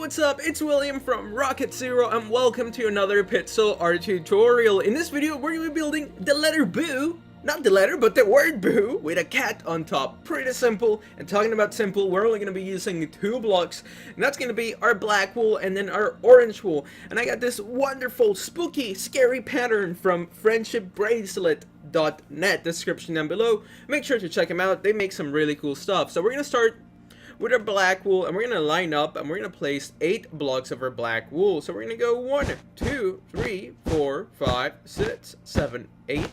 what's up? It's William from Rocket Zero and welcome to another Pixel art tutorial. In this video, we're going to be building the letter Boo. Not the letter, but the word Boo with a cat on top. Pretty simple. And talking about simple, we're only going to be using 2 blocks. And that's going to be our black wool and then our orange wool. And I got this wonderful, spooky, scary pattern from friendshipbracelet.net. Description down below. Make sure to check them out. They make some really cool stuff. So we're going to start with our black wool, and we're going to line up, and we're going to place 8 blocks of our black wool. So we're going to go 1, 2, 3, 4, 5, 6, 7, 8.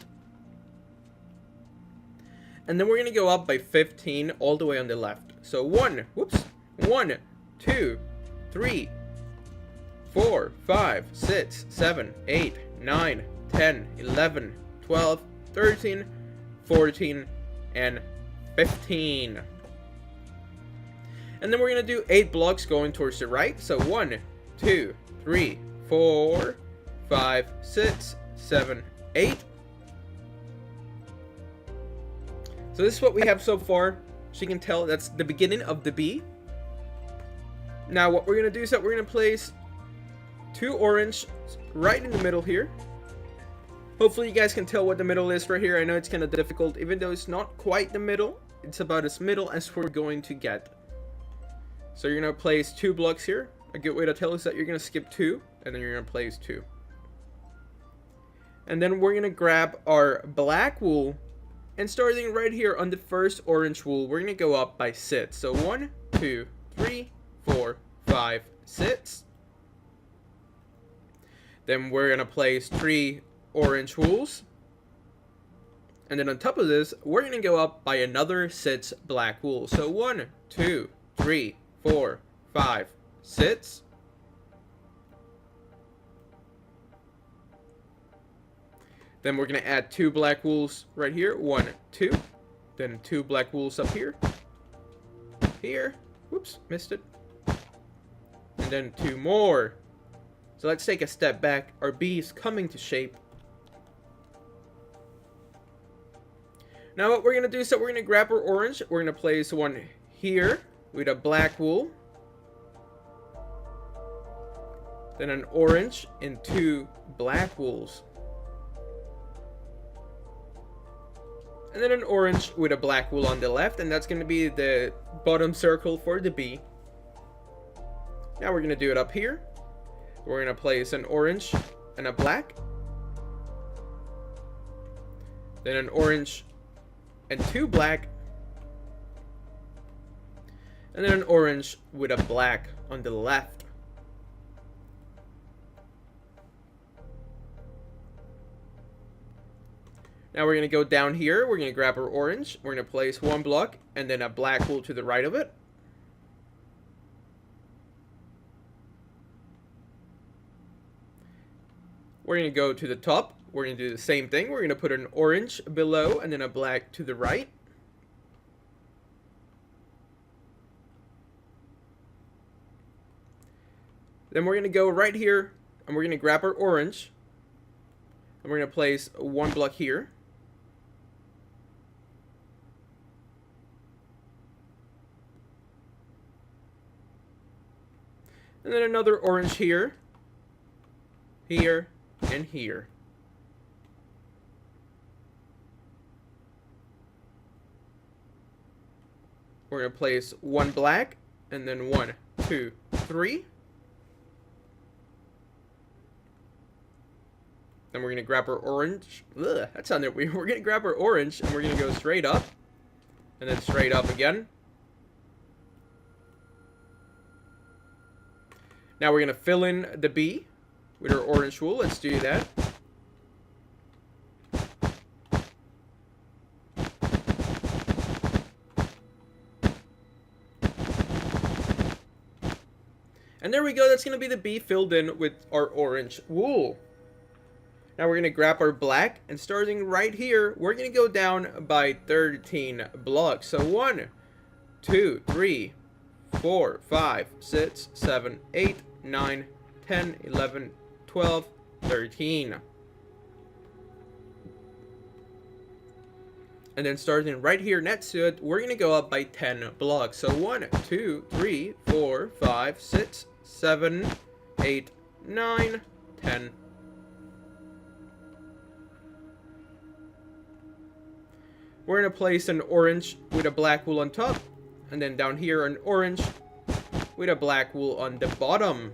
And then we're going to go up by 15 all the way on the left. So 1, 2, 3, 4, 5, 6, 7, 8, 9, 10, 11, 12, 13, 14, and 15. And then we're going to do 8 blocks going towards the right. So 1, 2, 3, 4, 5, 6, 7, 8. So this is what we have so far. So you can tell that's the beginning of the B. Now what we're going to do is that we're going to place 2 orange right in the middle here. Hopefully you guys can tell what the middle is right here. I know it's kind of difficult, even though it's not quite the middle. It's about as middle as we're going to get. So you're going to place 2 blocks here. A good way to tell is that you're going to skip 2, and then you're going to place 2. And then we're going to grab our black wool, and starting right here on the first orange wool, we're going to go up by 6. So 1, 2, 3, 4, 5, 6. Then we're going to place 3 orange wools. And then on top of this, we're going to go up by another 6 black wool. So 1, 2, 3, 4, 5, 6. Then we're going to add 2 black wools right here. 1, 2. Then 2 black wools up here. Here. Whoops, missed it. And then 2 more. So let's take a step back. Our B is coming to shape. Now what we're going to do is that we're going to grab our orange. We're going to place 1 here with a black wool. Then an orange and 2 black wools. And then an orange with a black wool on the left, and that's going to be the bottom circle for the B. Now we're going to do it up here. We're going to place an orange and a black. Then an orange and 2 black. And then an orange with a black on the left. Now we're going to go down here. We're going to grab our orange. We're going to place 1 block and then a black wool to the right of it. We're going to go to the top. We're going to do the same thing. We're going to put an orange below and then a black to the right. Then we're going to go right here and we're going to grab our orange. And we're going to place 1 block here. And then another orange here, here, and here. We're going to place 1 black, and then 1, 2, 3. Then we're going to grab our orange. Ugh, that sounded weird. We're going to grab our orange, and we're going to go straight up. And then straight up again. Now we're going to fill in the B with our orange wool. Let's do that. And there we go. That's going to be the B filled in with our orange wool. Now we're going to grab our black, and starting right here, we're going to go down by 13 blocks. So 1, 2, 3, 4, 5, 6, 7, 8, 9, 10, 11, 12, 13. And then starting right here next to it, we're going to go up by 10 blocks. So 1, 2, 3, 4, 5, 6, 7, 8, 9, 10. We're going to place an orange with a black wool on top. And then down here, an orange with a black wool on the bottom.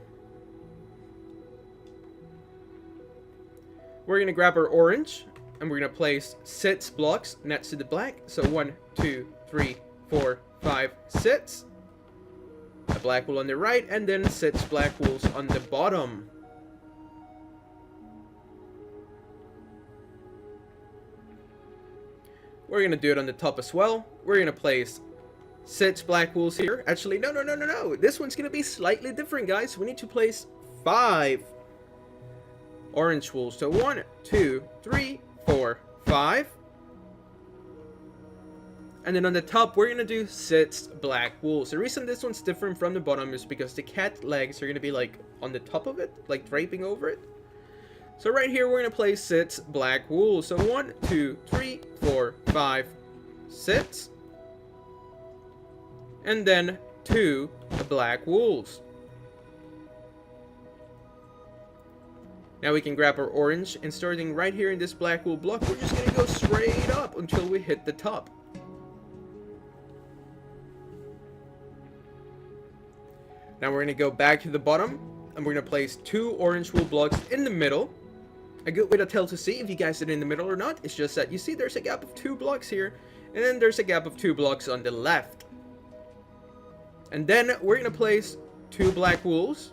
We're going to grab our orange. And we're going to place 6 blocks next to the black. So 1, 2, 3, 4, 5, 6. A black wool on the right. And then 6 black wools on the bottom. We're going to do it on the top as well. We're going to place 6 black wools here. Actually, no. This one's going to be slightly different, guys. We need to place 5 orange wools. So 1, 2, 3, 4, 5. And then on the top, we're going to do 6 black wools. The reason this one's different from the bottom is because the cat legs are going to be like on the top of it, like draping over it. So right here, we're going to place 6 black wools. So 1, 2, 3, 4, 5, 6. And then 2 black wools. Now we can grab our orange, and starting right here in this black wool block, we're just going to go straight up until we hit the top. Now we're going to go back to the bottom, and we're going to place 2 orange wool blocks in the middle. A good way to tell to see if you guys did it in the middle or not is just that you see there's a gap of 2 blocks here, and then there's a gap of 2 blocks on the left. And then we're going to place 2 black wools,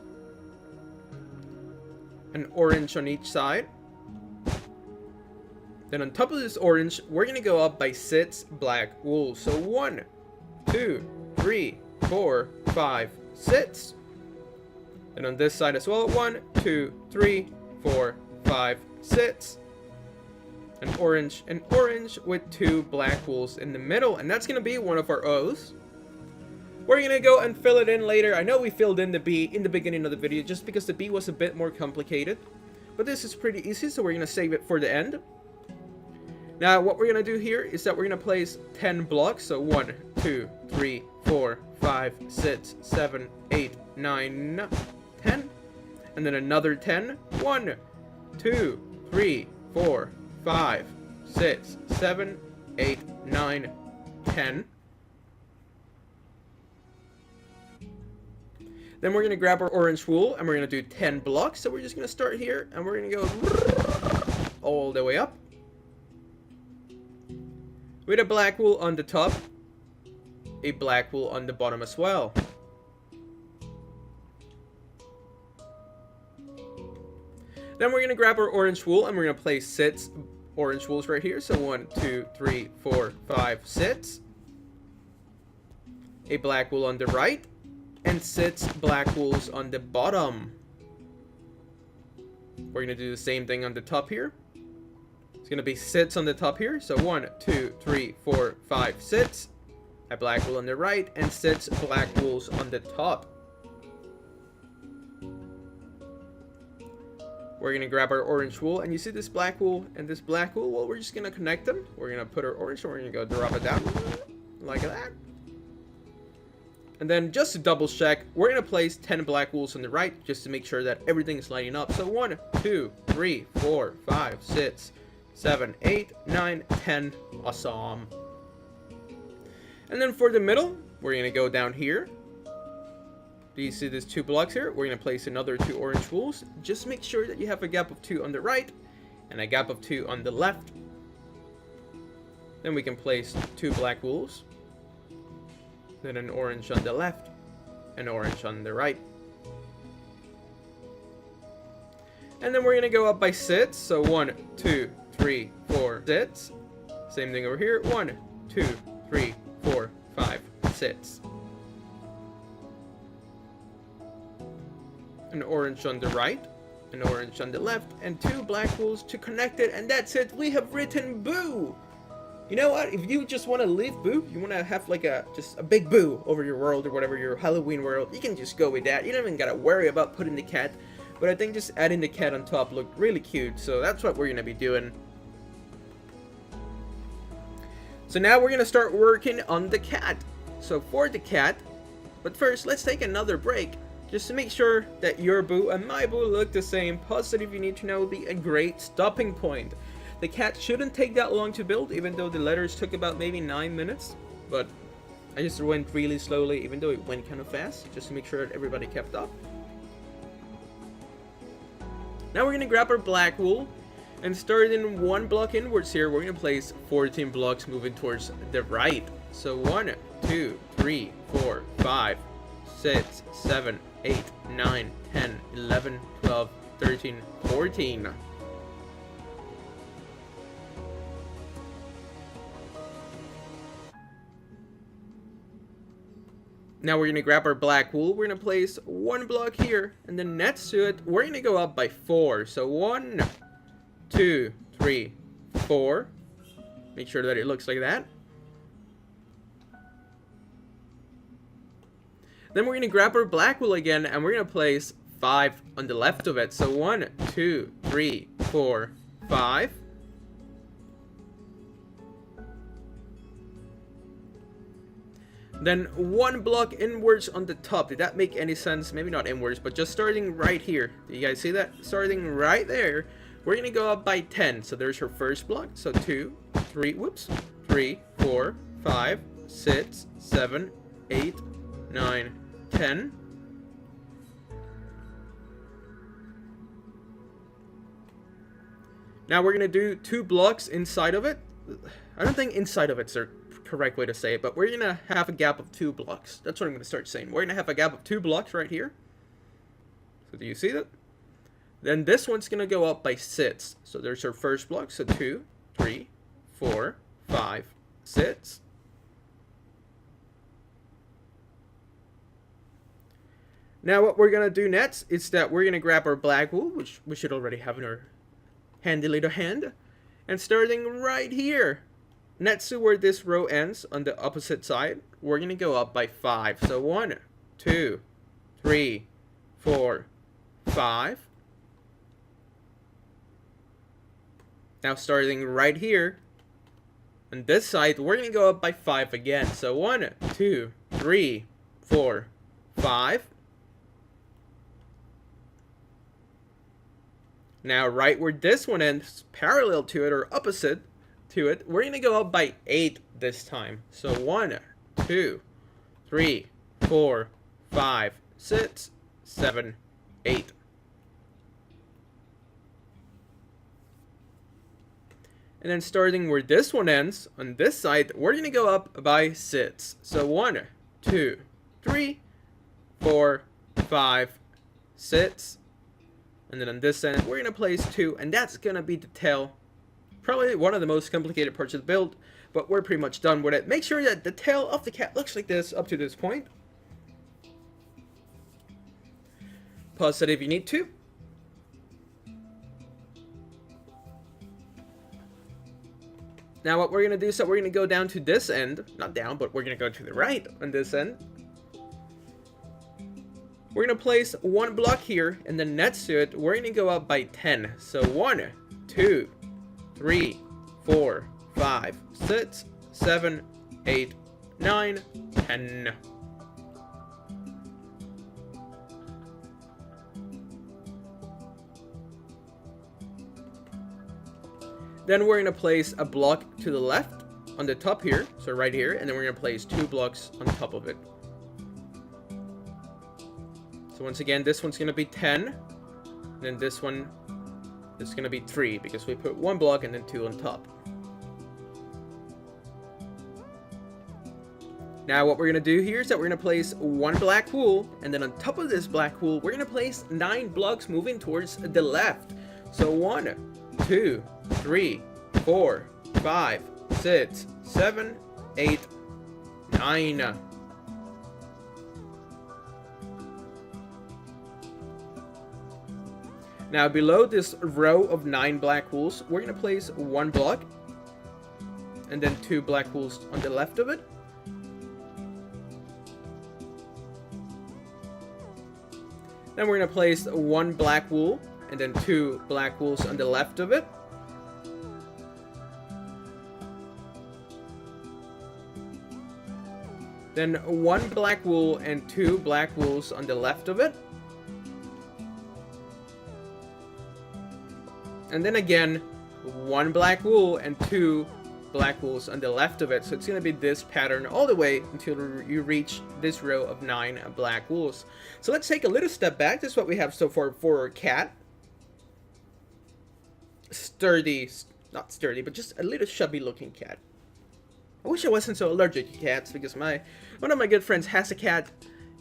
an orange on each side. Then on top of this orange, we're going to go up by 6 black wools. So 1, 2, 3, 4, 5, 6. And on this side as well, 1, 2, 3, 4, 5, 6. An orange with 2 black wools in the middle. And that's going to be one of our O's. We're going to go and fill it in later. I know we filled in the B in the beginning of the video just because the B was a bit more complicated. But this is pretty easy, so we're going to save it for the end. Now, what we're going to do here is that we're going to place 10 blocks. So 1, 2, 3, 4, 5, 6, 7, 8, 9, 10. And then another 10. 1, 2, 3, 4, 5, 6, 7, 8, 9, 10. Then we're going to grab our orange wool and we're going to do 10 blocks. So we're just going to start here and we're going to go all the way up. With a black wool on the top, a black wool on the bottom as well. Then we're going to grab our orange wool and we're going to place 6 orange wools right here. So 1, 2, 3, 4, 5, 6. A black wool on the right. And 6 black wools on the bottom. We're going to do the same thing on the top here. It's going to be 6 on the top here. So 1, 2, 3, 4, 5, 6. A black wool on the right. And 6 black wools on the top. We're going to grab our orange wool. And you see this black wool and this black wool? Well, we're just going to connect them. We're going to put our orange and we're going to go drop it down. Like that. And then just to double check, we're going to place 10 black wools on the right just to make sure that everything is lining up. So 1, 2, 3, 4, 5, 6, 7, 8, 9, 10. Awesome. And then for the middle, we're going to go down here. Do you see these 2 blocks here? We're going to place another 2 orange wools. Just make sure that you have a gap of 2 on the right and a gap of 2 on the left. Then we can place 2 black wools. Then an orange on the left, an orange on the right. And then we're going to go up by 6. So 1, 2, 3, 4, 6. Same thing over here. 1, 2, 3, 4, 5, 6. An orange on the right, an orange on the left, and 2 black wools to connect it. And that's it. We have written boo. You know what? If you just want to leave boo, you want to have like just a big boo over your world or whatever, your Halloween world, you can just go with that. You don't even gotta worry about putting the cat. But I think just adding the cat on top looked really cute, so that's what we're gonna be doing. So now we're gonna start working on the cat. So for the cat, but first let's take another break. just to make sure that your boo and my boo look the same. Positive you need to know would be a great stopping point. The cat shouldn't take that long to build, even though the letters took about maybe 9 minutes. But I just went really slowly, even though it went kind of fast, just to make sure that everybody kept up. Now we're going to grab our black wool, and starting 1 block inwards here, we're going to place 14 blocks moving towards the right. So 1, 2, 3, 4, 5, 6, 7, 8, 9, 10, 11, 12, 13, 14. Now we're going to grab our black wool, we're going to place 1 block here, and then next to it, we're going to go up by 4. So 1, 2, 3, 4. Make sure that it looks like that. Then we're going to grab our black wool again, and we're going to place 5 on the left of it. So 1, 2, 3, 4, 5. Then 1 block inwards on the top. Did that make any sense? Maybe not inwards, but just starting right here. Do you guys see that? Starting right there, we're going to go up by 10. So there's your first block. So 2, 3, 4, 5, 6, 7, 8, 9, 10. Now we're going to do 2 blocks inside of it. I don't think inside of it's the correct way to say it, but we're going to have a gap of 2 blocks. That's what I'm going to start saying. We're going to have a gap of 2 blocks right here. So do you see that? Then this one's going to go up by 6. So there's our first block. So 2, 3, 4, 5, 6. Now what we're going to do next is that we're going to grab our black wool, which we should already have in our handy little hand, and starting right here, next to where this row ends on the opposite side, we're going to go up by 5. So 1, 2, 3, 4, 5. Now starting right here, on this side, we're going to go up by 5 again. So 1, 2, 3, 4, 5. Now right where this one ends, parallel to it or opposite to it, we're going to go up by 8 this time. So 1, 2, 3, 4, 5, 6, 7, 8. And then starting where this one ends, on this side, we're going to go up by 6. So 1, 2, 3, 4, 5, 6. And then on this end, we're going to place 2. And that's going to be the tail. Probably one of the most complicated parts of the build. But we're pretty much done with it. Make sure that the tail of the cat looks like this up to this point. Pause it if you need to. Now what we're going to do is that we're going to go down to this end. Not down, but we're going to go to the right on this end. We're going to place 1 block here, and then next to it, we're going to go up by 10. So 1, 2, 3, 4, 5, 6, 7, 8, 9, 10. Then we're going to place a block to the left on the top here, so right here, and then we're going to place 2 blocks on top of it. So once again, this one's going to be 10, and then this one is going to be 3, because we put 1 block and then 2 on top. Now what we're going to do here is that we're going to place 1 black wool, and then on top of this black wool, we're going to place 9 blocks moving towards the left. So 1, 2, 3, 4, 5, 6, 7, 8, 9. Now below this row of 9 black wools, we're going to place 1 block, and then 2 black wools on the left of it. Then we're going to place 1 black wool, and then 2 black wools on the left of it. Then 1 black wool and 2 black wools on the left of it. And then again, 1 black wool and 2 black wools on the left of it. So it's going to be this pattern all the way until you reach this row of 9 black wools. So let's take a little step back. This is what we have so far for our cat. Sturdy, not sturdy, but just a little chubby looking cat. I wish I wasn't so allergic to cats, because one of my good friends has a cat,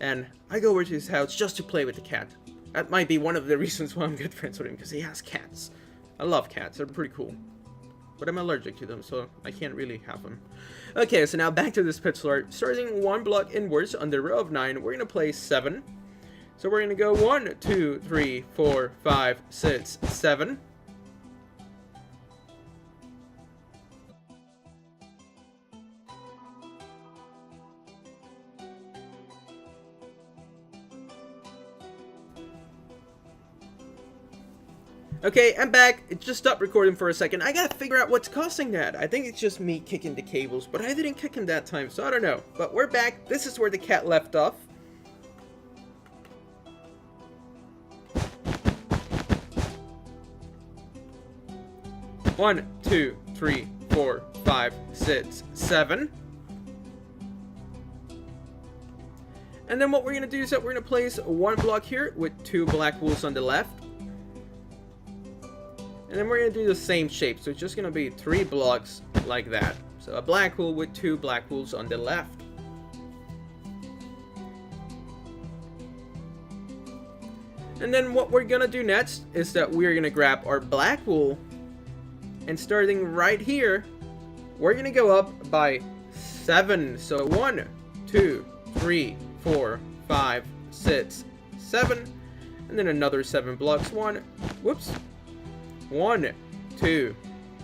and I go over to his house just to play with the cat. That might be one of the reasons why I'm good friends with him, because he has cats. I love cats, they're pretty cool. But I'm allergic to them, so I can't really have them. Okay, so now back to this pixel art. Starting 1 block inwards on the row of 9, we're going to place 7. So we're going to go 1, 2, 3, 4, 5, 6, 7. Okay, I'm back. It just stopped recording for a second. I gotta figure out what's causing that. I think it's just me kicking the cables, but I didn't kick him that time, so I don't know. But we're back. This is where the cat left off. One, 2, 3, 4, 5, 6, 7. And then what we're gonna do is that we're gonna place 1 block here with 2 black wools on the left. And then we're going to do the same shape. So it's just going to be 3 blocks like that. So a black wool with 2 black wools on the left. And then what we're going to do next is that we're going to grab our black wool. And starting right here, we're going to go up by 7. So 1, 2, 3, 4, 5, 6, 7. And then another 7 blocks. 1, 2,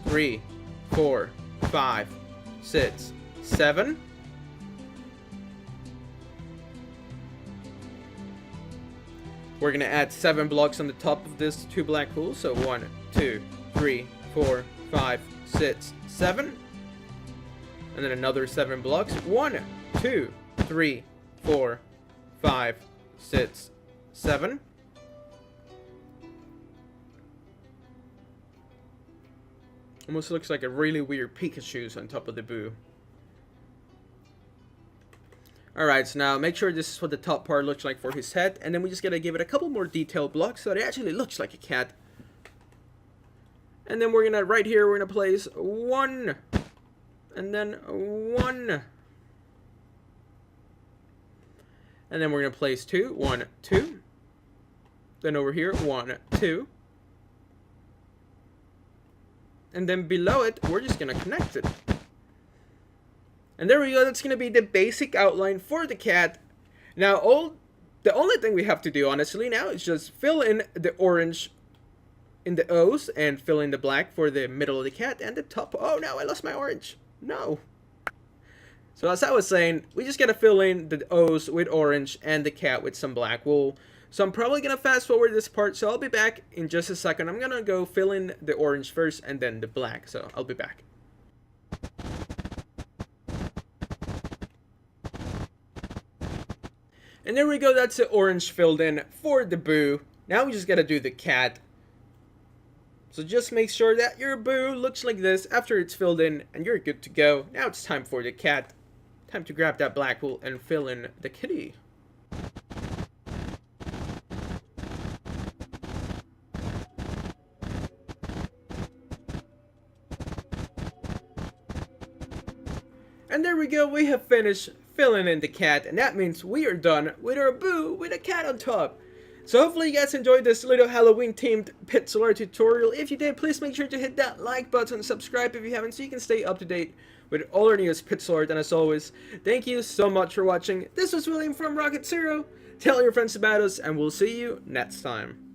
3, 4, 5, 6, 7. We're gonna add 7 blocks on the top of this 2 black wools. So 1, 2, 3, 4, 5, 6, 7. And then another 7 blocks. 1, 2, 3, 4, 5, 6, 7. Almost looks like a really weird Pikachu's on top of the boo. Alright, so now make sure this is what the top part looks like for his head. And then we just gotta give it a couple more detailed blocks so that it actually looks like a cat. And then we're gonna, right here, we're gonna place 1. And then 1. And then we're gonna place 2. 1, 2. Then over here, 1, 2. And then below it, we're just going to connect it. And there we go. That's going to be the basic outline for the cat. Now, the only thing we have to do, honestly, now is just fill in the orange in the O's and fill in the black for the middle of the cat and the top. Oh, no, I lost my orange. No. So as I was saying, we just got to fill in the O's with orange and the cat with some black wool. So I'm probably going to fast forward this part, so I'll be back in just a second. I'm going to go fill in the orange first and then the black, so I'll be back. And there we go, that's the orange filled in for the boo. Now we just got to do the cat. So just make sure that your boo looks like this after it's filled in and you're good to go. Now it's time for the cat. Time to grab that black wool and fill in the kitty. And there we go, we have finished filling in the cat, and that means we are done with our boo with a cat on top. So hopefully you guys enjoyed this little Halloween themed pixel art tutorial. If you did, please make sure to hit that like button and subscribe if you haven't, so you can stay up to date with all our newest pixel art. And as always, thank you so much for watching. This was William from Rocket Zero. Tell your friends about us, and we'll see you next time.